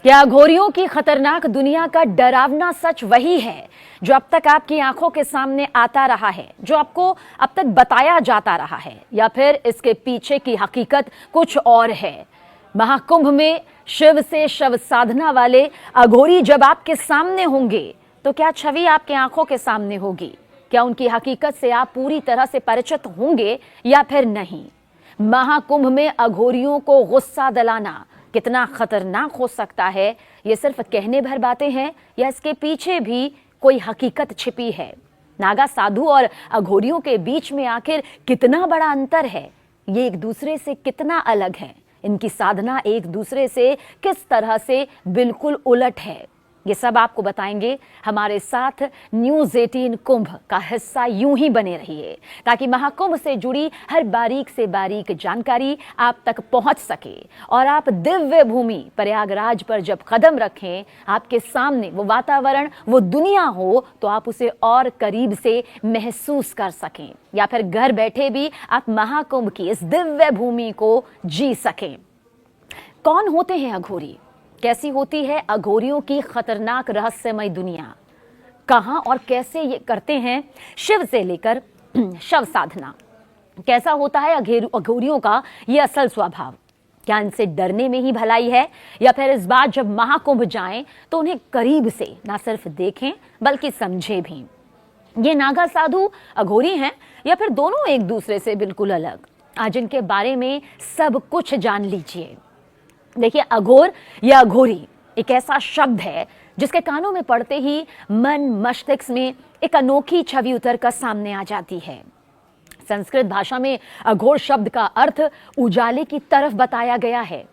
क्या घोरियों की खतरनाक दुनिया का डरावना सच वही है जो अब तक आपकी आंखों के सामने आता रहा है, जो आपको अब तक बताया जाता रहा है, या फिर इसके पीछे की हकीकत कुछ और है? महाकुंभ में शिव से शव साधना वाले अघोरी जब आपके सामने होंगे तो क्या छवि आपके आंखों के सामने होगी? क्या उनकी हकीकत से आप पूरी तरह से परिचित होंगे या फिर नहीं? महाकुंभ में अघोरियों को गुस्सा दिलाना कितना खतरनाक हो सकता है? ये सिर्फ कहने भर बातें हैं या इसके पीछे भी कोई हकीकत छिपी है? नागा साधु और अघोरियों के बीच में आखिर कितना बड़ा अंतर है? ये एक दूसरे से कितना अलग है? इनकी साधना एक दूसरे से किस तरह से बिल्कुल उलट है? ये सब आपको बताएंगे। हमारे साथ न्यूज़ 18 कुंभ का हिस्सा यूं ही बने रहिए ताकि महाकुंभ से जुड़ी हर बारीक से बारीक जानकारी आप तक पहुंच सके और आप दिव्य भूमि प्रयागराज पर जब कदम रखें, आपके सामने वो वातावरण, वो दुनिया हो तो आप उसे और करीब से महसूस कर सकें, या फिर घर बैठे भी आप महाकुंभ की इस दिव्य भूमि को जी सकें। कौन होते हैं अघोरी? कैसी होती है अघोरियों की खतरनाक रहस्यमय दुनिया? कहां और कैसे ये करते हैं शिव से लेकर शव साधना? कैसा होता है अघोरियों का ये असल स्वभाव? क्या इनसे डरने में ही भलाई है, या फिर इस बार जब महाकुंभ जाएं तो उन्हें करीब से ना सिर्फ देखें बल्कि समझें भी? ये नागा साधु अघोरी हैं या फिर दोनों एक दूसरे से बिल्कुल अलग? आज इनके बारे में सब कुछ जान लीजिए। देखिए, अघोर या अघोरी एक ऐसा शब्द है जिसके कानों में पड़ते ही मन मस्तिष्क में एक अनोखी छवि उतर कर सामने आ जाती है। संस्कृत भाषा में अघोर शब्द का अर्थ उजाले की तरफ बताया गया है।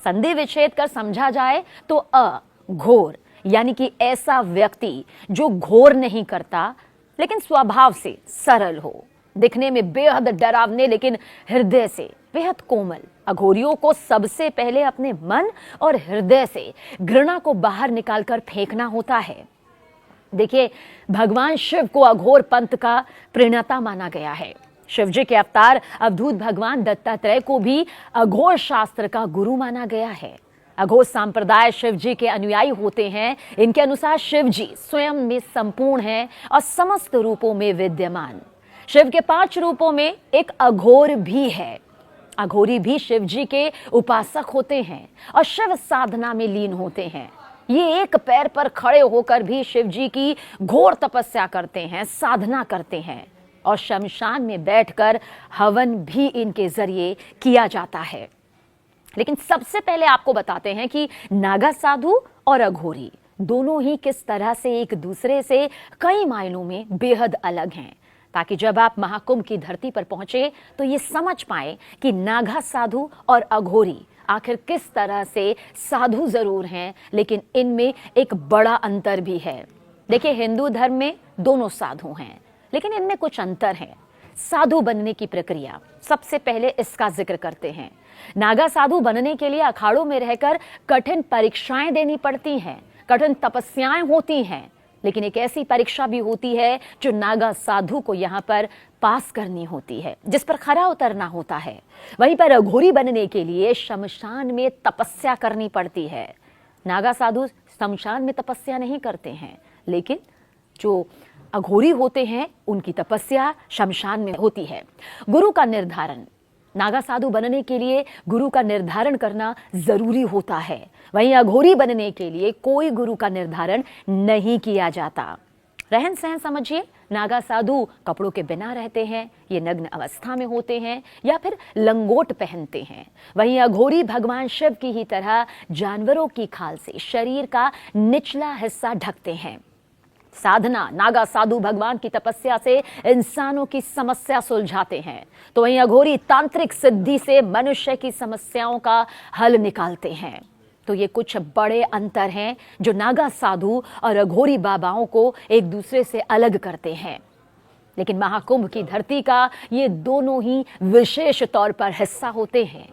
संधि विच्छेद कर समझा जाए तो अघोर यानी कि ऐसा व्यक्ति जो घोर नहीं करता लेकिन स्वभाव से सरल हो, दिखने में बेहद डरावने लेकिन हृदय से बेहद कोमल। अघोरियों को सबसे पहले अपने मन और हृदय से घृणा को बाहर निकालकर फेंकना होता है। देखिए, भगवान शिव को अघोर पंथ का प्रणेता माना गया है। शिव जी के अवतार अवधूत भगवान दत्तात्रेय को भी अघोर शास्त्र का गुरु माना गया है। अघोर संप्रदाय शिव जी के अनुयायी होते हैं। इनके अनुसार शिव जी स्वयं में संपूर्ण है और समस्त रूपों में विद्यमान। शिव के 5 रूपों में एक अघोर भी है। अघोरी भी शिव जी के उपासक होते हैं और शिव साधना में लीन होते हैं। ये एक पैर पर खड़े होकर भी शिव जी की घोर तपस्या करते हैं, साधना करते हैं, और शमशान में बैठकर हवन भी इनके जरिए किया जाता है। लेकिन सबसे पहले आपको बताते हैं कि नागा साधु और अघोरी दोनों ही किस तरह से एक दूसरे से कई मायनों में बेहद अलग हैं, ताकि जब आप महाकुंभ की धरती पर पहुंचे तो ये समझ पाए कि नागा साधु और अघोरी आखिर किस तरह से साधु जरूर हैं लेकिन इनमें एक बड़ा अंतर भी है। देखिए, हिंदू धर्म में दोनों साधु हैं लेकिन इनमें कुछ अंतर है। साधु बनने की प्रक्रिया, सबसे पहले इसका जिक्र करते हैं। नागा साधु बनने के लिए अखाड़ों में रहकर कठिन परीक्षाएं देनी पड़ती हैं, कठिन तपस्याएं होती हैं, लेकिन एक ऐसी परीक्षा भी होती है जो नागा साधु को यहाँ पर पास करनी होती है, जिस पर खरा उतरना होता है। वहीं पर अघोरी बनने के लिए शमशान में तपस्या करनी पड़ती है। नागा साधु शमशान में तपस्या नहीं करते हैं, लेकिन जो अघोरी होते हैं उनकी तपस्या शमशान में होती है। गुरु का निर्धारण, नागा साधु बनने के लिए गुरु का निर्धारण करना जरूरी होता है। वहीं अघोरी बनने के लिए कोई गुरु का निर्धारण नहीं किया जाता। रहन सहन समझिए, नागा साधु कपड़ों के बिना रहते हैं, ये नग्न अवस्था में होते हैं या फिर लंगोट पहनते हैं। वहीं अघोरी भगवान शिव की ही तरह जानवरों की खाल से शरीर का निचला हिस्सा ढकते हैं। साधना, नागा साधु भगवान की तपस्या से इंसानों की समस्या सुलझाते हैं, तो वहीं अघोरी तांत्रिक सिद्धि से मनुष्य की समस्याओं का हल निकालते हैं। तो ये कुछ बड़े अंतर हैं जो नागा साधु और अघोरी बाबाओं को एक दूसरे से अलग करते हैं। लेकिन महाकुंभ की धरती का ये दोनों ही विशेष तौर पर हिस्सा होते हैं।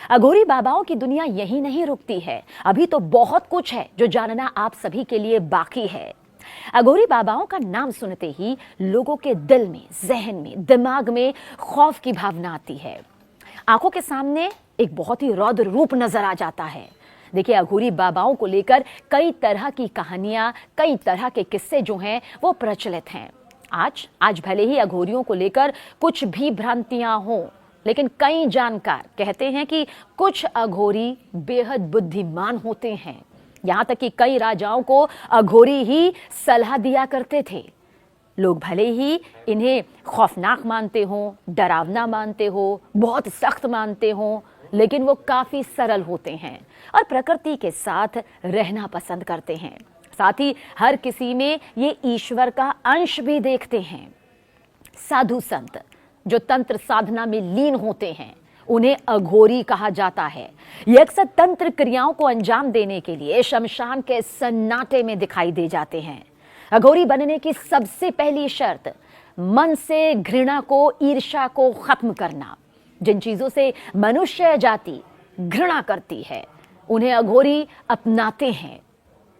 अघोरी बाबाओं की दुनिया यही नहीं रुकती है, अभी तो बहुत कुछ है जो जानना आप सभी के लिए बाकी है। अघोरी बाबाओं का नाम सुनते ही लोगों के दिल में, जहन में, दिमाग में खौफ की भावना आती है। आंखों के सामने एक बहुत ही रौद्र रूप नजर आ जाता है। देखिए, अघोरी बाबाओं को लेकर कई तरह की कहानियां, कई तरह के किस्से जो हैं वो प्रचलित हैं। आज भले ही अघोरियों को लेकर कुछ भी भ्रांतियां हों, लेकिन कई जानकार कहते हैं कि कुछ अघोरी बेहद बुद्धिमान होते हैं। यहां तक कि कई राजाओं को अघोरी ही सलाह दिया करते थे। लोग भले ही इन्हें खौफनाक मानते हों, डरावना मानते हो, बहुत सख्त मानते हों, लेकिन वो काफी सरल होते हैं और प्रकृति के साथ रहना पसंद करते हैं। साथ ही हर किसी में ये ईश्वर का अंश भी देखते हैं। साधु संत जो तंत्र साधना में लीन होते हैं, उन्हें अघोरी कहा जाता है। ये अक्सर तंत्र क्रियाओं को अंजाम देने के लिए शमशान के सन्नाटे में दिखाई दे जाते हैं। अघोरी बनने की सबसे पहली शर्त मन से घृणा को, ईर्ष्या को खत्म करना। जिन चीजों से मनुष्य जाति घृणा करती है, उन्हें अघोरी अपनाते हैं।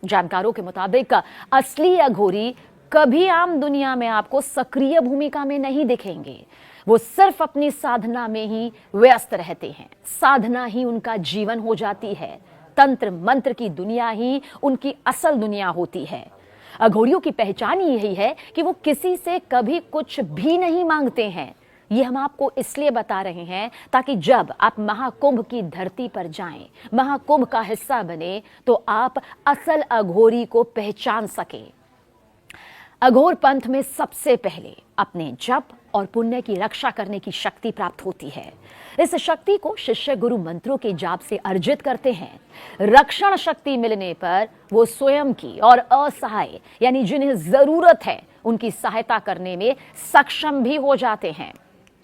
जानकारों के मुताबिक असली अघोरी कभी आम दुनिया में आपको सक्रिय भूमिका में नहीं दिखेंगे। वो सिर्फ अपनी साधना में ही व्यस्त रहते हैं। साधना ही उनका जीवन हो जाती है। तंत्र मंत्र की दुनिया ही उनकी असल दुनिया होती है। अघोरियों की पहचान यही है कि वो किसी से कभी कुछ भी नहीं मांगते हैं। ये हम आपको इसलिए बता रहे हैं ताकि जब आप महाकुंभ की धरती पर जाएं, महाकुंभ का हिस्सा बने, तो आप असल अघोरी को पहचान सकें। अघोर पंथ में सबसे पहले अपने जप और पुण्य की रक्षा करने की शक्ति प्राप्त होती है। इस शक्ति को शिष्य गुरु मंत्रों के जाप से अर्जित करते हैं। रक्षण शक्ति मिलने पर वो स्वयं की और असहाय यानी जिन्हें जरूरत है उनकी सहायता करने में सक्षम भी हो जाते हैं।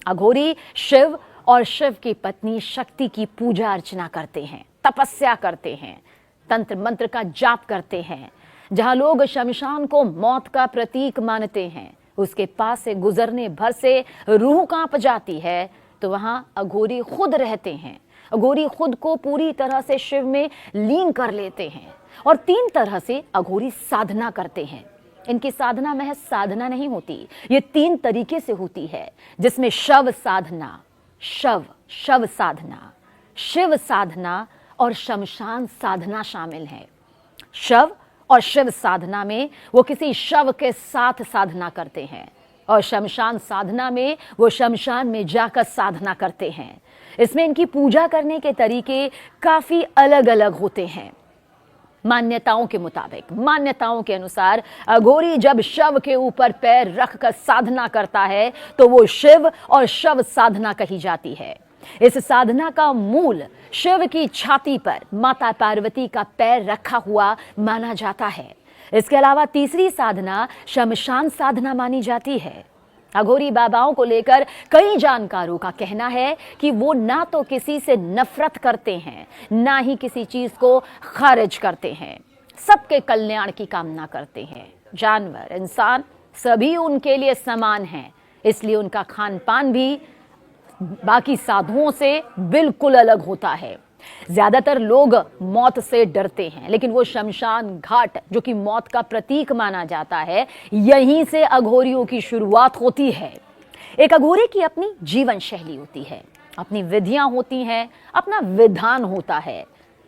अघोरी शिव और शिव की पत्नी शक्ति की पूजा अर्चना करते हैं, तपस्या करते हैं, तंत्र मंत्र का जाप करते हैं। जहां लोग शमशान को मौत का प्रतीक मानते हैं, उसके पास से गुजरने भर से रूह कांप जाती है, तो वहां अघोरी खुद रहते हैं। अघोरी खुद को पूरी तरह से शिव में लीन कर लेते हैं और 3 तरह से अघोरी साधना करते हैं। इनकी साधना महज साधना नहीं होती, ये 3 तरीके से होती है, जिसमें शव साधना, शव साधना, शिव साधना और शमशान साधना शामिल है। शव और शिव साधना में वो किसी शव के साथ साधना करते हैं और शमशान साधना में वो शमशान में जाकर साधना करते हैं। इसमें इनकी पूजा करने के तरीके काफी अलग अलग होते हैं। मान्यताओं के मुताबिक, मान्यताओं के अनुसार अघोरी जब शव के ऊपर पैर रखकर साधना करता है तो वो शिव और शव साधना कही जाती है। इस साधना का मूल शिव की छाती पर माता पार्वती का पैर रखा हुआ माना जाता है। इसके अलावा तीसरी साधना शमशान साधना मानी जाती है। अघोरी बाबाओं को लेकर कई जानकारों का कहना है कि वो ना तो किसी से नफरत करते हैं, ना ही किसी चीज को खारिज करते हैं। सबके कल्याण की कामना करते हैं। जानवर, इंसान सभी उनके लिए समान हैं, इसलिए उनका खान पान भी बाकी साधुओं से बिल्कुल अलग होता है। ज्यादातर लोग मौत से डरते हैं, लेकिन वो शमशान घाट जो कि मौत का प्रतीक माना जाता है, यहीं से अघोरियों की शुरुआत होती है। एक अघोरी की अपनी जीवन शैली होती है, अपनी विधियां होती हैं, अपना विधान होता है।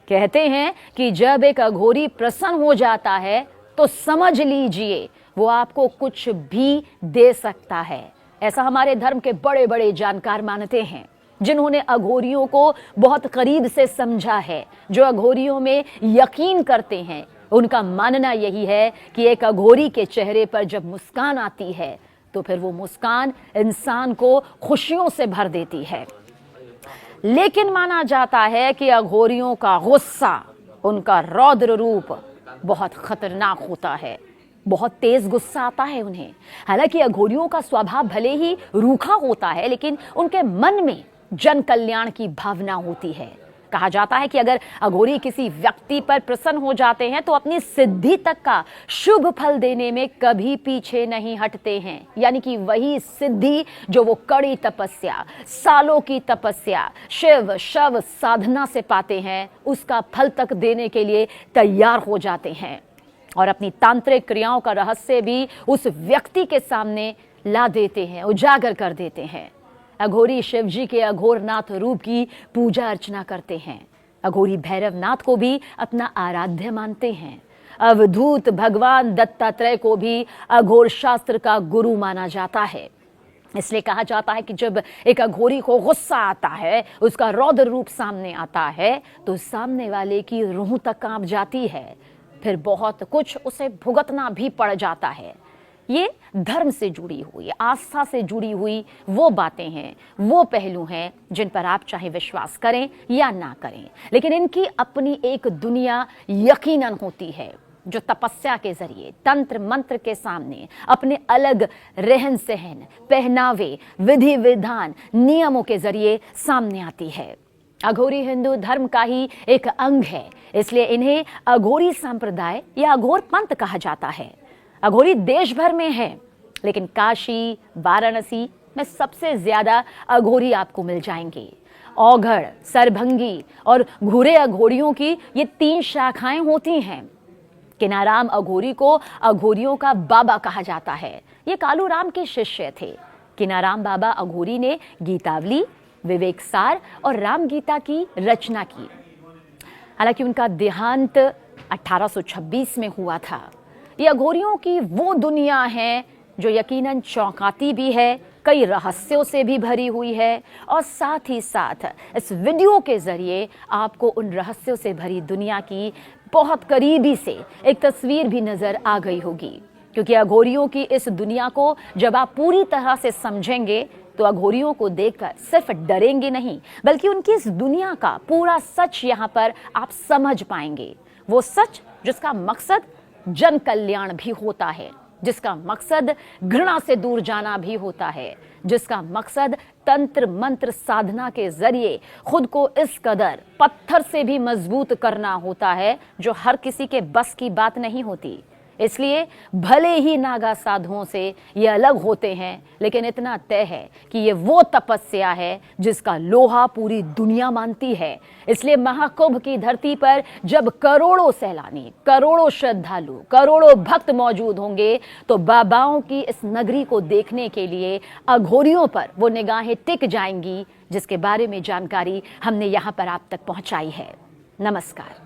कहते हैं कि जब एक अघोरी प्रसन्न हो जाता है तो समझ लीजिए वो आपको कुछ भी दे सकता है। ऐसा हमारे धर्म के बड़े बड़े जानकार मानते हैं, जिन्होंने अघोरियों को बहुत करीब से समझा है, जो अघोरियों में यकीन करते हैं। उनका मानना यही है कि एक अघोरी के चेहरे पर जब मुस्कान आती है तो फिर वो मुस्कान इंसान को खुशियों से भर देती है। लेकिन माना जाता है कि अघोरियों का गुस्सा, उनका रौद्र रूप बहुत खतरनाक होता है। बहुत तेज गुस्सा आता है उन्हें। हालांकि अघोरियों का स्वभाव भले ही रूखा होता है, लेकिन उनके मन में जन कल्याण की भावना होती है। कहा जाता है कि अगर अघोरी किसी व्यक्ति पर प्रसन्न हो जाते हैं तो अपनी सिद्धि तक का शुभ फल देने में कभी पीछे नहीं हटते हैं। यानी कि वही सिद्धि जो वो कड़ी तपस्या, सालों की तपस्या, शिव शव साधना से पाते हैं, उसका फल तक देने के लिए तैयार हो जाते हैं और अपनी तांत्रिक क्रियाओं का रहस्य भी उस व्यक्ति के सामने ला देते हैं, उजागर कर देते हैं। अघोरी शिवजी के अघोरनाथ रूप की पूजा अर्चना करते हैं। अघोरी भैरवनाथ को भी अपना आराध्य मानते हैं। अवधूत भगवान दत्तात्रेय को भी अघोर शास्त्र का गुरु माना जाता है। इसलिए कहा जाता है कि जब एक अघोरी को गुस्सा आता है, उसका रौद्र रूप सामने आता है, तो सामने वाले की रूह तक कांप जाती है, फिर बहुत कुछ उसे भुगतना भी पड़ जाता है। ये धर्म से जुड़ी हुई, आस्था से जुड़ी हुई वो बातें हैं, वो पहलू हैं जिन पर आप चाहे विश्वास करें या ना करें, लेकिन इनकी अपनी एक दुनिया यकीनन होती है, जो तपस्या के जरिए, तंत्र मंत्र के सामने अपने अलग रहन सहन, पहनावे, विधि विधान, नियमों के जरिए सामने आती है। अघोरी हिंदू धर्म का ही एक अंग है, इसलिए इन्हें अघोरी संप्रदाय या अघोर पंथ कहा जाता है। अघोरी देश भर में है, लेकिन काशी, वाराणसी में सबसे ज्यादा अघोरी आपको मिल जाएंगे। औघड़, सरभंगी और घुरे अघोरियों की ये 3 शाखाएं होती हैं। किनाराम अघोरी को अघोरियों का बाबा कहा जाता है। ये कालूराम के शिष्य थे। किनाराम बाबा अघोरी ने गीतावली, विवेक सार और राम गीता की रचना की। हालांकि उनका देहांत 1826 में हुआ था। ये अघोरियों की वो दुनिया है जो यकीनन चौंकाती भी है, कई रहस्यों से भी भरी हुई है, और साथ ही साथ इस वीडियो के जरिए आपको उन रहस्यों से भरी दुनिया की बहुत करीबी से एक तस्वीर भी नजर आ गई होगी। क्योंकि अघोरियों की इस दुनिया को जब आप पूरी तरह से समझेंगे तो अघोरियों को देखकर सिर्फ डरेंगे नहीं, बल्कि उनकी इस दुनिया का पूरा सच यहाँ पर आप समझ पाएंगे। वो सच जिसका मकसद जन कल्याण भी होता है, जिसका मकसद घृणा से दूर जाना भी होता है, जिसका मकसद तंत्र मंत्र साधना के जरिए खुद को इस कदर पत्थर से भी मजबूत करना होता है जो हर किसी के बस की बात नहीं होती। इसलिए भले ही नागा साधुओं से ये अलग होते हैं, लेकिन इतना तय है कि ये वो तपस्या है जिसका लोहा पूरी दुनिया मानती है। इसलिए महाकुंभ की धरती पर जब करोड़ों सैलानी, करोड़ों श्रद्धालु, करोड़ों भक्त मौजूद होंगे, तो बाबाओं की इस नगरी को देखने के लिए अघोरियों पर वो निगाहें टिक जाएंगी, जिसके बारे में जानकारी हमने यहाँ पर आप तक पहुँचाई है। नमस्कार।